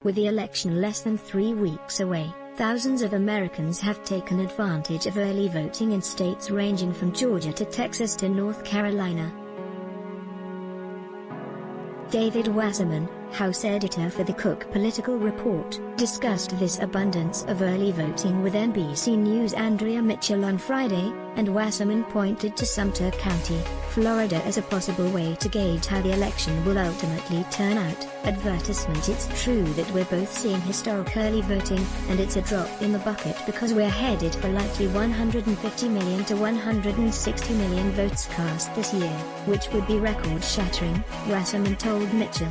With the election less than 3 weeks away, thousands of Americans have taken advantage of early voting in states ranging from Georgia to Texas to North Carolina. David Wasserman, House editor for the Cook Political Report, discussed this abundance of early voting with NBC News' Andrea Mitchell on Friday, and Wasserman pointed to Sumter County, Florida as a possible way to gauge how the election will ultimately turn out. Advertisement: It's true that we're both seeing historic early voting, and it's a drop in the bucket because we're headed for likely 150 million to 160 million votes cast this year, which would be record-shattering, Wasserman told Mitchell.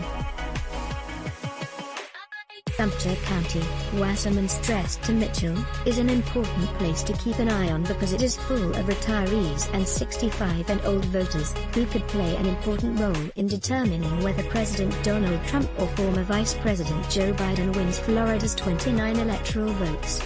Sumter County, Wasserman stressed to Mitchell, is an important place to keep an eye on because it is full of retirees and 65 and old voters, who could play an important role in determining whether President Donald Trump or former Vice President Joe Biden wins Florida's 29 electoral votes.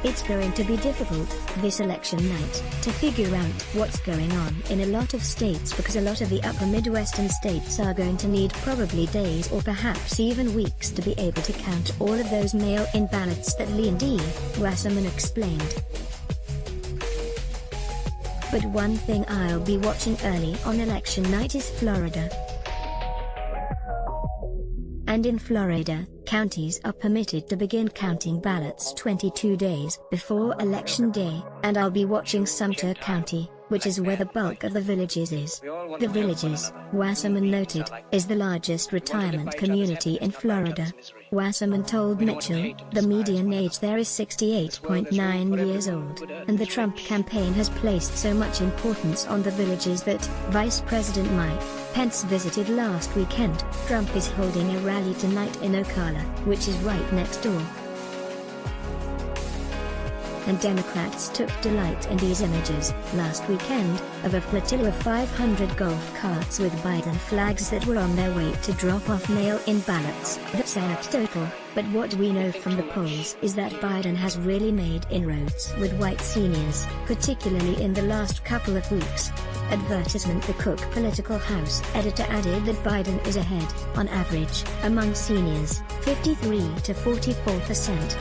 It's going to be difficult, this election night, to figure out what's going on in a lot of states because a lot of the upper Midwestern states are going to need probably days or perhaps even weeks to be able to count all of those mail-in ballots that Lee and D. Wasserman explained. But one thing I'll be watching early on election night is Florida. And in Florida, counties are permitted to begin counting ballots 22 days before Election Day, and I'll be watching Sumter County, which is where the bulk of the Villages is. The Villages, Wasserman noted, is the largest retirement community in Florida. Wasserman told Mitchell, the median age there is 68.9 years old, and the Trump campaign has placed so much importance on the Villages that Vice President Mike Pence visited last weekend. Trump is holding a rally tonight in Ocala, which is right next door. And Democrats took delight in these images, last weekend, of a flotilla of 500 golf carts with Biden flags that were on their way to drop off mail-in ballots. That's our total, but what we know from the polls is that Biden has really made inroads with white seniors, particularly in the last couple of weeks. Advertisement: The Cook Political House editor added that Biden is ahead, on average, among seniors, 53 to 44%.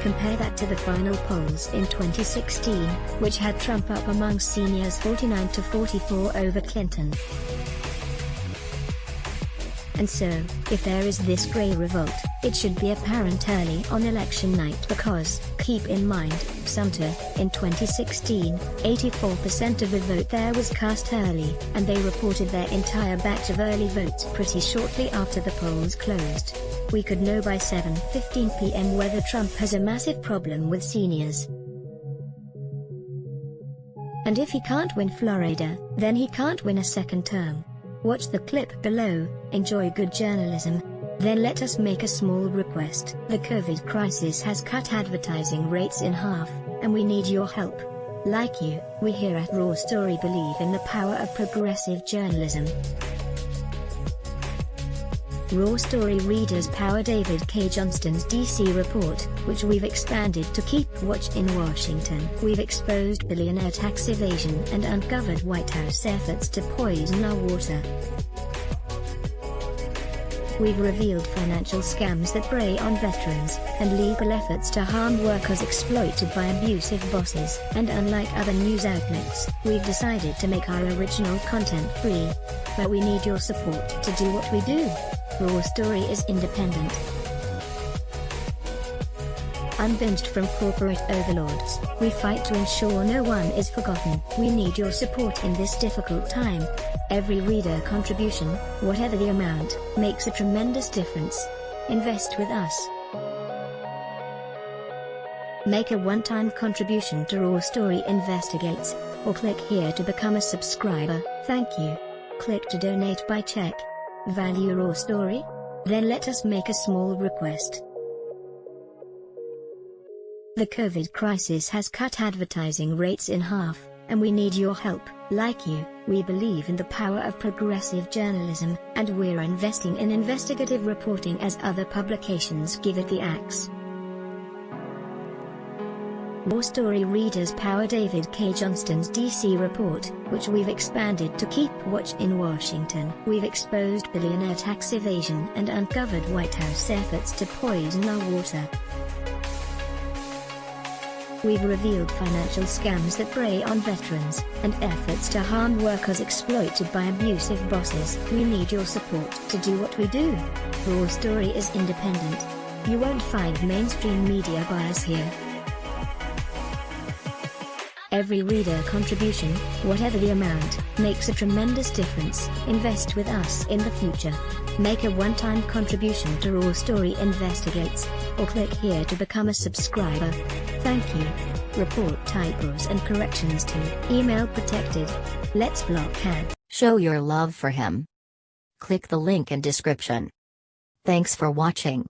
Compare that to the final polls in 2016, which had Trump up among seniors 49 to 44 over Clinton. And so, if there is this grey revolt, it should be apparent early on election night because, keep in mind, Sumter, in 2016, 84% of the vote there was cast early, and they reported their entire batch of early votes pretty shortly after the polls closed. We could know by 7:15 p.m. whether Trump has a massive problem with seniors. And if he can't win Florida, then he can't win a second term. Watch the clip below, enjoy good journalism. Then let us make a small request. The COVID crisis has cut advertising rates in half, and we need your help. Like you, we here at Raw Story believe in the power of progressive journalism. Raw Story readers power David K. Johnston's DC report, which we've expanded to keep watch in Washington. We've exposed billionaire tax evasion and uncovered White House efforts to poison our water. We've revealed financial scams that prey on veterans, and legal efforts to harm workers exploited by abusive bosses. And unlike other news outlets, we've decided to make our original content free. But we need your support to do what we do. Raw Story is independent, unbinged from corporate overlords. We fight to ensure no one is forgotten. We need your support in this difficult time. Every reader contribution, whatever the amount, makes a tremendous difference. Invest with us. Make a one-time contribution to Raw Story Investigates, or click here to become a subscriber. Thank you. Click to donate by check. Value Raw Story? Then let us make a small request. The COVID crisis has cut advertising rates in half, and we need your help. Like you, we believe in the power of progressive journalism, and we're investing in investigative reporting as other publications give it the axe. War Story readers power David K. Johnston's DC report, which we've expanded to keep watch in Washington. We've exposed billionaire tax evasion and uncovered White House efforts to poison our water. We've revealed financial scams that prey on veterans, and efforts to harm workers exploited by abusive bosses. We need your support to do what we do. Raw Story is independent. You won't find mainstream media bias here. Every reader contribution, whatever the amount, makes a tremendous difference. Invest with us in the future. Make a one-time contribution to Raw Story Investigates, or click here to become a subscriber. Thank you. Report typos and corrections to email protected. Let's block Cat. Show your love for him. Click the link in description. Thanks for watching.